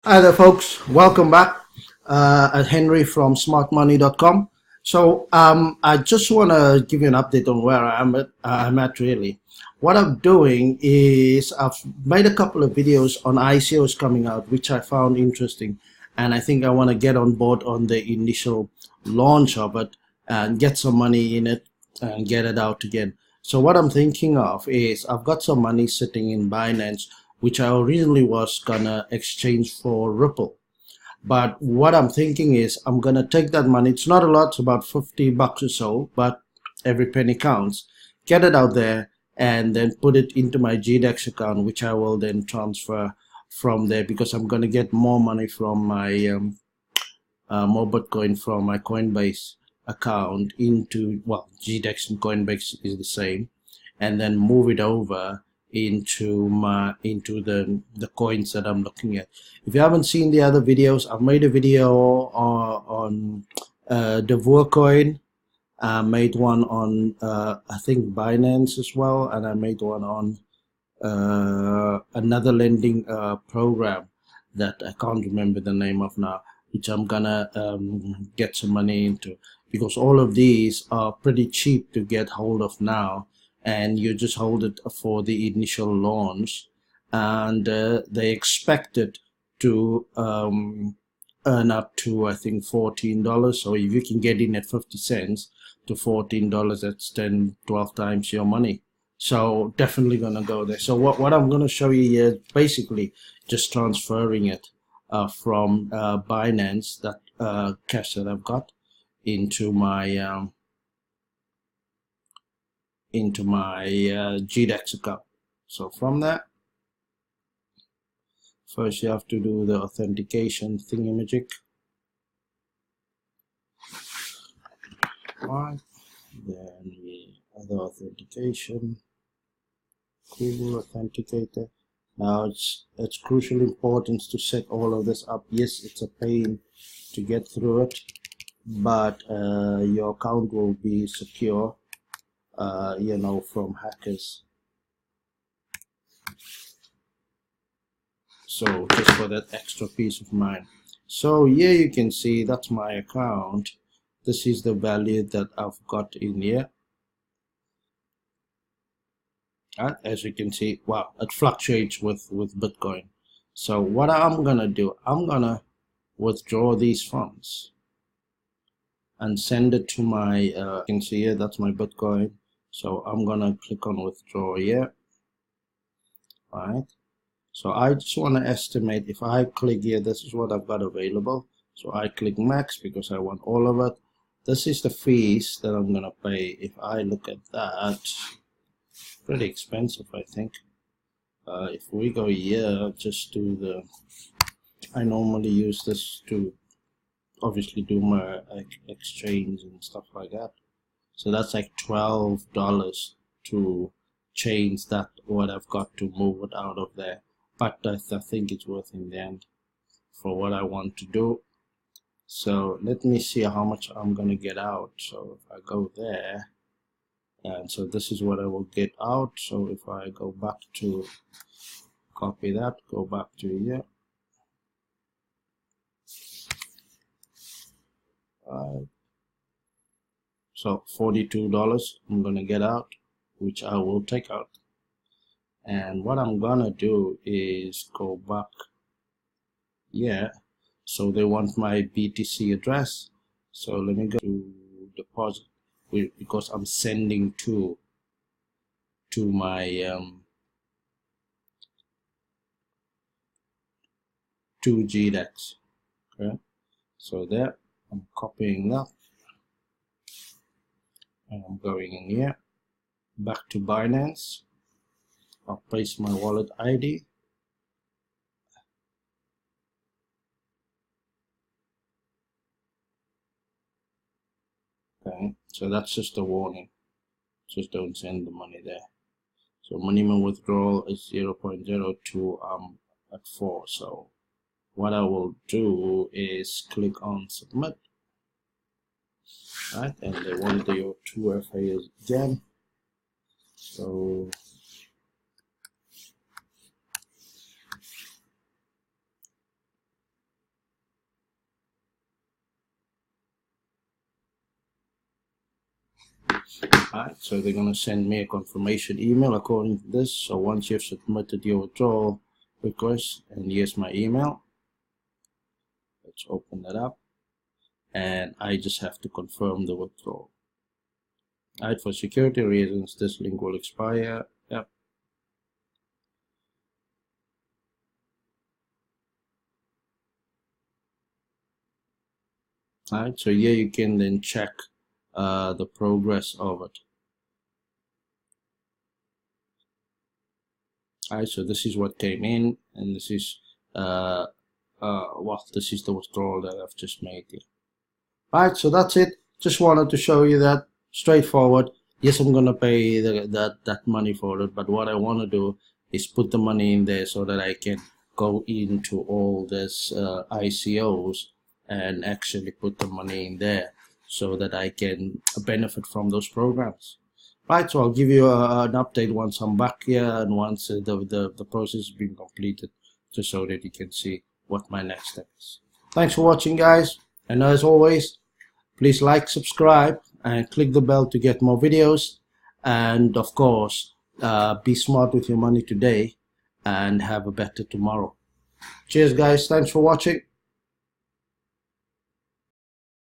Hi there, folks. Welcome back. Henry from smartmoney.com. I just want to give you an update on where I'm at really. What I'm doing is I've made a couple of videos on ICOs coming out, which I found interesting, and I think I want to get on board on the initial launch of it and get some money in it and get it out again. So what I'm thinking of is I've got some money sitting in Binance, which I originally was gonna exchange for Ripple. But what I'm thinking is I'm gonna take that money. It's not a lot, it's about 50 bucks or so, but every penny counts. Get it out there and then put it into my GDEX account, which I will then transfer from there because I'm gonna get more money from my more Bitcoin from my Coinbase account into, well, GDEX and Coinbase is the same, and then move it over into the coins that I'm looking at. If you haven't seen the other videos, I've made a video on davorcoin. I made one on I think Binance as well, and I made one on another lending program that I can't remember the name of now, which I'm gonna get some money into, because all of these are pretty cheap to get hold of now, and you just hold it for the initial launch, and they expect it to earn up to, I think, $14. So if you can get in at 50 cents to $14, that's 10-12 times your money. So definitely gonna go there. So what I'm gonna show you here is basically just transferring it from Binance, that cash that I've got, into my GDEX account. So from that, first you have to do the authentication thingamajig. Right. Then the other authentication. Google Authenticator. Now it's crucially important to set all of this up. Yes, it's a pain to get through it, but your account will be secure, you know, from hackers. So just for that extra peace of mind. So here you can see that's my account. This is the value that I've got in here. As you can see, wow, it fluctuates with Bitcoin. So what I'm gonna do, I'm gonna withdraw these funds and send it to my you can see here, that's my Bitcoin. So I'm gonna click on withdraw here. Right, so I just want to estimate, if I click here, this is what I've got available. So I click max because I want all of it. This is the fees that I'm gonna pay. If I look at that, pretty expensive, I think. If we go here, just do the, I normally use this to obviously do my exchange and stuff like that. So that's like $12 to change that, what I've got, to move it out of there. But I think it's worth in the end for what I want to do. So let me see how much I'm gonna get out. So if I go there, and so this is what I will get out. So if I go back to copy that, go back to here, so $42 I'm gonna get out, which I will take out. And what I'm gonna do is go back. Yeah, so they want my BTC address, so let me go to deposit, because I'm sending to my to GDEX. Okay, so there, I'm copying that and I'm going in here, back to Binance. I'll paste my wallet ID. Okay, so that's just a warning. Just don't send the money there. So minimum withdrawal is 0.02. I'm at 4. So what I will do is click on submit. Right, and they want your 2FA again. So Alright, so they're going to send me a confirmation email according to this. So once you've submitted your withdrawal request, and here's my email. Let's open that up, and I just have to confirm the withdrawal. Alright, for security reasons, this link will expire. Yep. Alright, so here you can then check the progress of it. Alright, so this is what came in, and this is well, this is the withdrawal that I've just made here. Alright, so that's it. Just wanted to show you that straightforward. Yes, I'm gonna pay that money for it, but what I want to do is put the money in there so that I can go into all this ICOs and actually put the money in there so that I can benefit from those programs. Right, so I'll give you an update once I'm back here and once the process has been completed, just so that you can see what my next step is. Thanks for watching, guys, and as always, please like, subscribe, and click the bell to get more videos. And of course, be smart with your money today and have a better tomorrow. Cheers, guys. Thanks for watching.